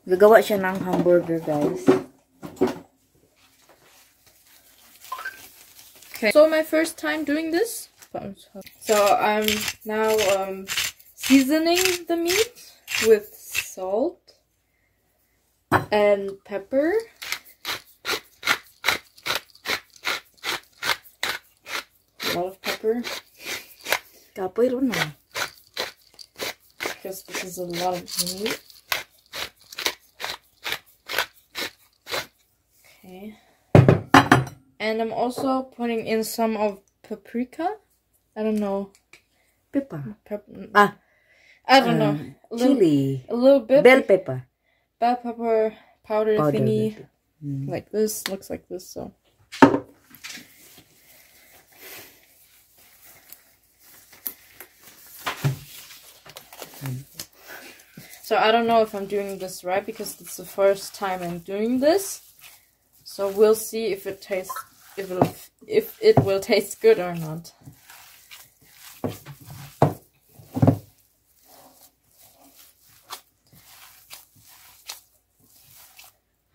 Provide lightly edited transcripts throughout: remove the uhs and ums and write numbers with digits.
Gagawa siya ng hamburger, guys. Okay, so my first time doing this. So I'm now seasoning the meat with salt and pepper. A lot of pepper. Kapoy ron na. Because this is a lot of meat. Okay. And I'm also putting in some of paprika. I don't know. Pepper. I don't know. Chili. A little bit. Bell pepper. Bell pepper powder thingy. Like this. Looks like this, so. So I don't know if I'm doing this right because it's the first time I'm doing this. So we'll see if it tastes, if it will taste good or not.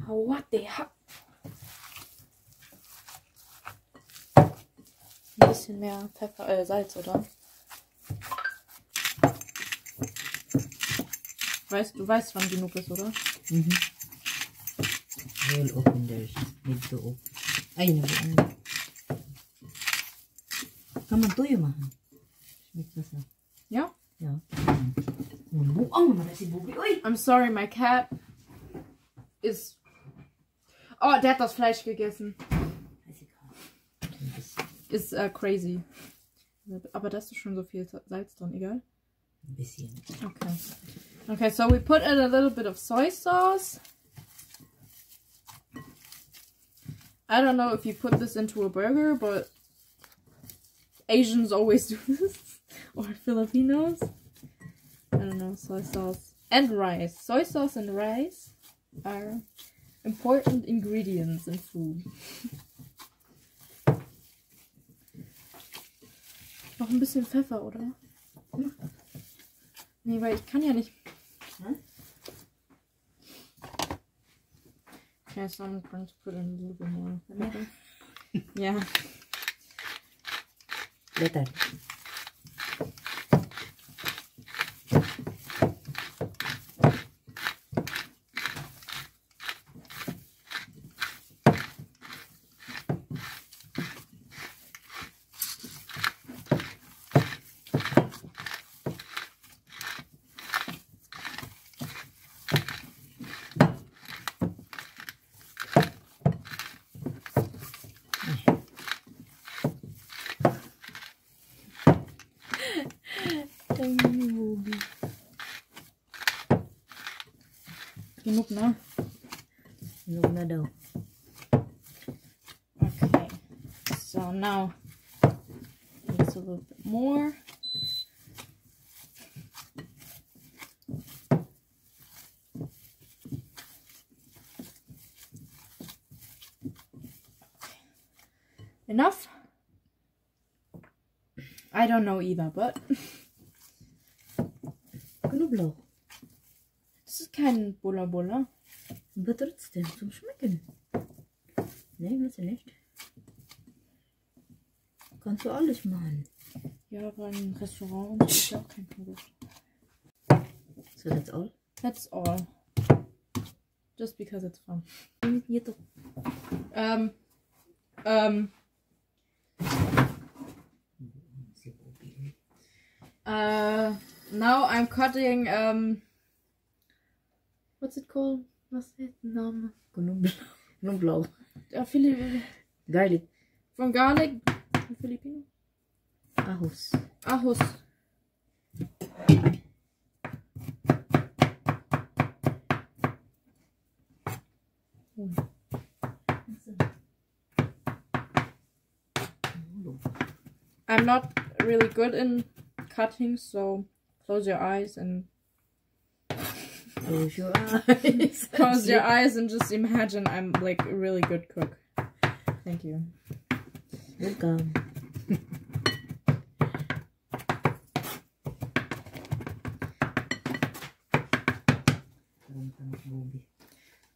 What the heck? Ein bisschen mehr Pfeffer, Salz, oder? Du weißt, wann genug ist, oder? Roll open there. Need to open. Ay, nabuan. Kaman tuyo, mahan. Schmeckt das noch? Ja? Ja. Buang naman si Bubi. Uy! I'm sorry, my cat is... Oh, der hat das Fleisch gegessen. Ist crazy. Aber da ist schon so viel Salz drin, egal? Ein bisschen. Okay. Okay, so we put in a little bit of soy sauce. I don't know if you put this into a burger, but Asians always do this. Or Filipinos. I don't know, soy sauce. And rice. Soy sauce and rice are important ingredients in food. Noch ein bisschen Pfeffer, oder? Nee, weil ich kann ja nicht... Okay, so I'm going to put in a little bit more. Yeah. Better. Genug, ne? Genug na daw. Okay. So now it's a little bit more. Enough? I don't know either, but Knoblauch. das ist kein Bulla-Bulla. Aber trotzdem zum Schmecken. Nee, willst du nicht? Kannst du alles machen. Ja, aber im Restaurant ist ja auch kein Knoblauch. So that's all? That's all. Just because it's fun. Now I'm cutting, what's it called? Was ist der Name? Knoblauch. Garlic. Garlic. From garlic, Filipino? Ahos. Ahos. I'm not really good in cutting, so close your eyes and Close your eyes. close your eyes and just imagine I'm like a really good cook. Thank you. Welcome.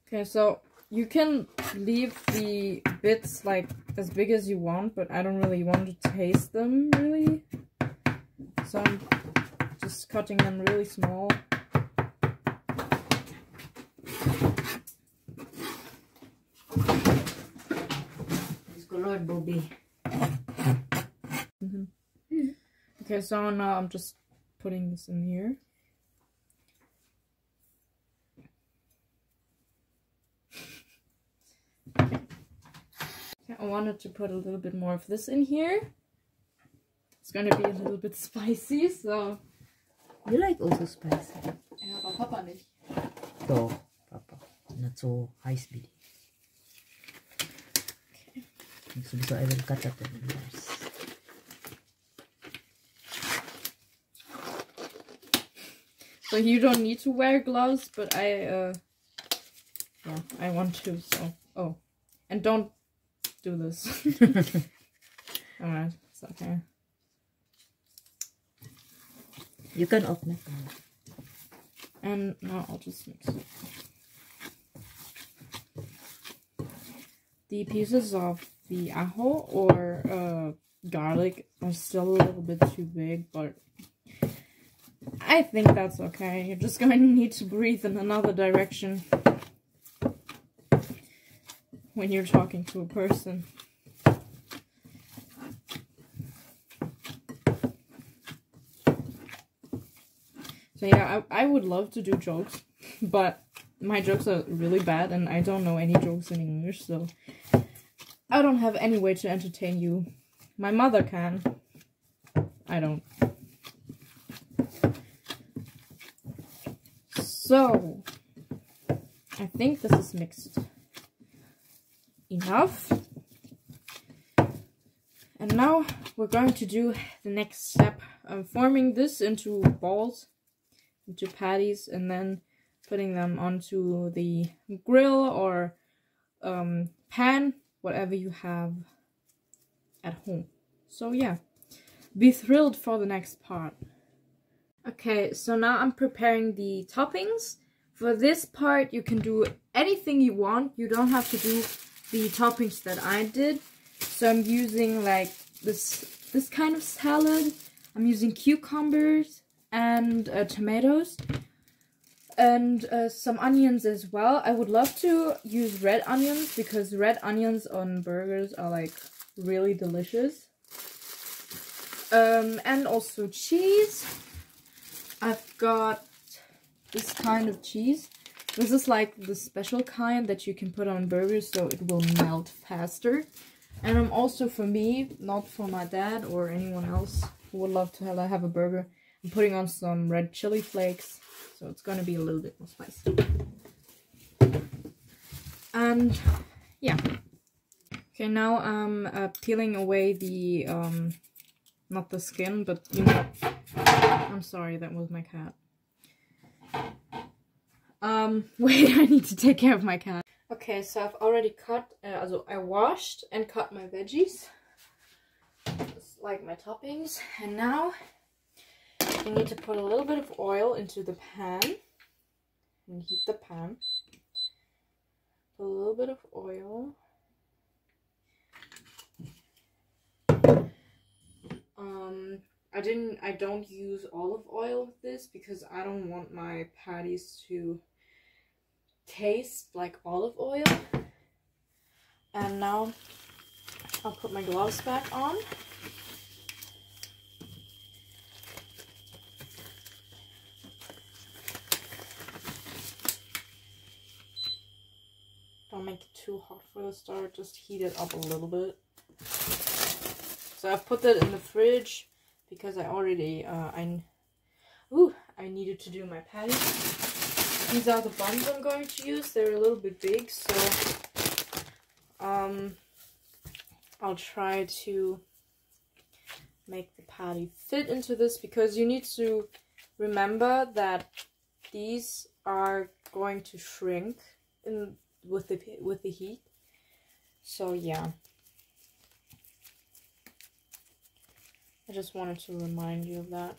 Okay, so you can leave the bits like as big as you want, but I don't really want to taste them really. So I'm just cutting them really small. Okay, so now I'm just putting this in here. Okay, I wanted to put a little bit more of this in here. It's gonna be a little bit spicy, so... You like also spicy? Ja, aber Papa nicht. Doch, Papa. Not so high speed. Okay. So I will cut up the numbers. So you don't need to wear gloves, but yeah, I want to, so... Oh. And don't do this. Alright, it's okay. You can open it. And now I'll just mix it. The pieces of the ajo or garlic are still a little bit too big, but I think that's okay. You're just going to need to breathe in another direction when you're talking to a person. So yeah, I would love to do jokes, but my jokes are really bad and I don't know any jokes in English, so I don't have any way to entertain you. My mother can. I don't. So, I think this is mixed enough. And now we're going to do the next step of forming this into balls, into patties, and then putting them onto the grill or pan, whatever you have at home. So yeah, be thrilled for the next part. Okay, so now I'm preparing the toppings. For this part, you can do anything you want. You don't have to do the toppings that I did. So I'm using like this kind of salad. I'm using cucumbers and tomatoes and some onions as well. I would love to use red onions because red onions on burgers are like really delicious. And also cheese. I've got this kind of cheese. This is like the special kind that you can put on burgers so it will melt faster. And I'm also, for me, not for my dad or anyone else who would love to have a burger, I'm putting on some red chili flakes, so it's gonna be a little bit more spicy. And yeah. Okay, now I'm peeling away the not the skin, but you know, I'm sorry, that was my cat. Wait, I need to take care of my cat. Okay, so I've already cut, I washed and cut my veggies, just like my toppings, and now you need to put a little bit of oil into the pan and heat the pan. Put a little bit of oil. I don't use olive oil with this because I don't want my patties to taste like olive oil. And now I'll put my gloves back on. Don't make it too hot for the start, just heat it up a little bit. So I've put that in the fridge because I already, I needed to do my patties. These are the buns I'm going to use. They're a little bit big, so I'll try to make the patty fit into this because you need to remember that these are going to shrink with the heat. So yeah. I just wanted to remind you of that.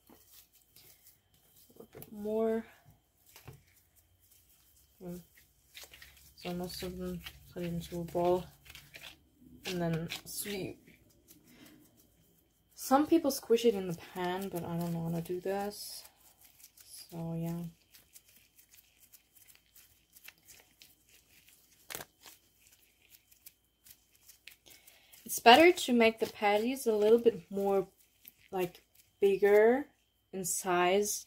A little bit more. So most of them put it into a bowl and then some people squish it in the pan, but I don't want to do this. So yeah. It's better to make the patties a little bit more like bigger in size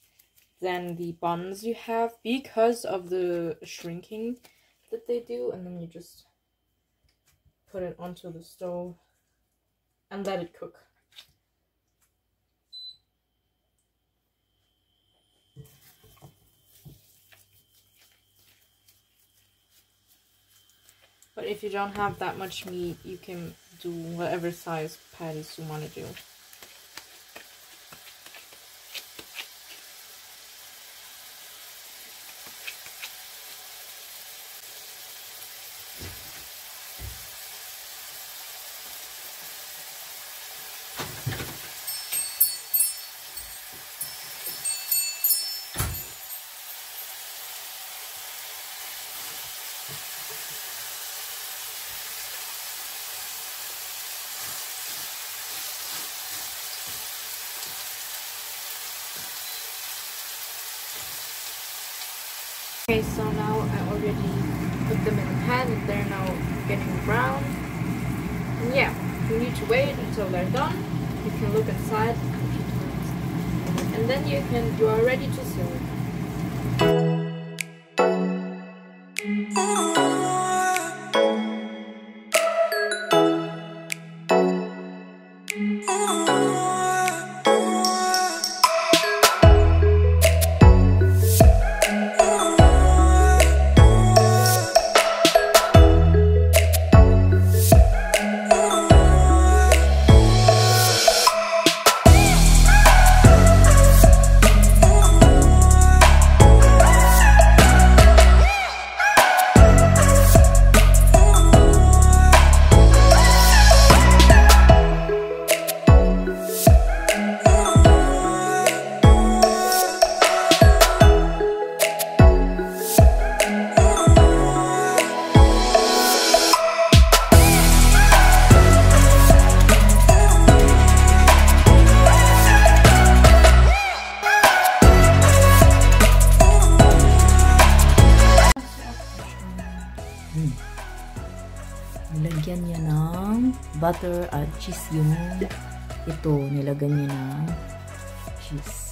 than the buns you have because of the shrinking that they do, and then you just put it onto the stove and let it cook. But if you don't have that much meat, you can do whatever size patties you want to do. Okay, so now I already put them in the pan and they're now getting brown. And yeah, you need to wait until they're done. You can look inside and then you are ready to serve. Nilagyan niya ng butter at cheese yung ito. Nilagyan niya ng cheese.